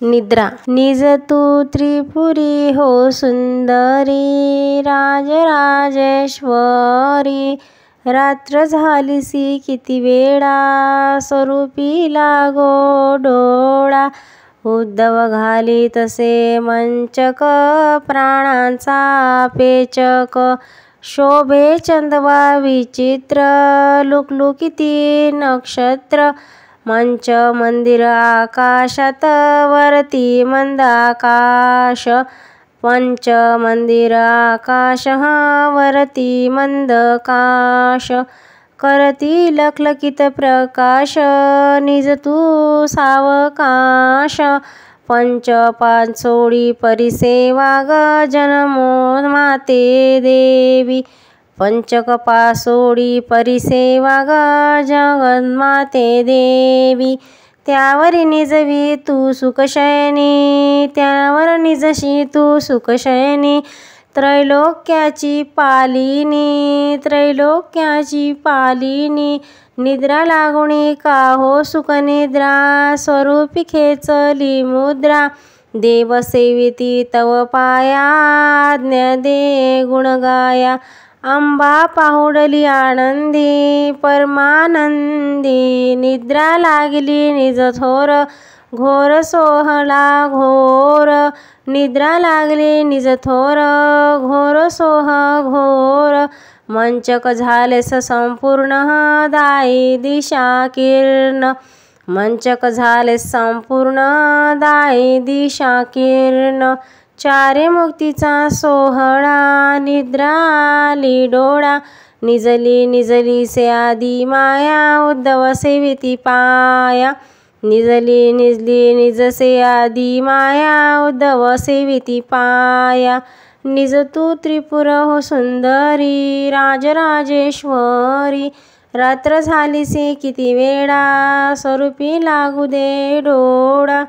निद्रा निज तू त्रिपुरी हो सुंदरी राजराजेश्वरी। रात्र झालीसी किती वेळा स्वरूपी लागो डोळा। उद्धव घाली तसे मंचक प्राणांचा पेचक। शोभे चंदवा विचित्र लुकलुकीती नक्षत्र। मंच मंदिर आकाशात वरती मंद आकाश। पंच मंदिर आकाश वरती मंद काश। करती लखलखित प्रकाश निज तू सावकाश। पंच पाचोळी परिसेवा जनमो माते देवी। पंचकपासोळी परिसेवा जगन्माते देवी। त्यावर निजवी तू सुखशयनी त्यावर निजशी तू सुखशयनी। त्रैलोक्याची पालिनी त्रैलोक्याची पालिनी। निद्रा लागुणी का हो सुखनिद्रा स्वरूपी खेचली मुद्रा। देव सेविती तव पाया आज्ञा दे गुण गाया। अंबा पाहुडली आनंदी परमानंदी। निद्रा लागली निज थोर घोर सोहला घोर। निद्रा लागली निज थोर घोर सोह घोर। मंचक झालेस संपूर्ण दाई दिशा किर्ण। मंचक झालेस संपूर्ण दाई दिशा किर्ण। चारे मुक्तीचा सोहळा निद्रा आली डोळा। निजली निजली से आदी माया उद्धव सेविती पाया। निजली निजली निजसे आदी माया उद्धव सेविती पाया। निज तू त्रिपुर हो सुंदरी राजराजेश्वरी। रात्र झालीसी किती वेळा स्वरूपी लागू दे डोळा।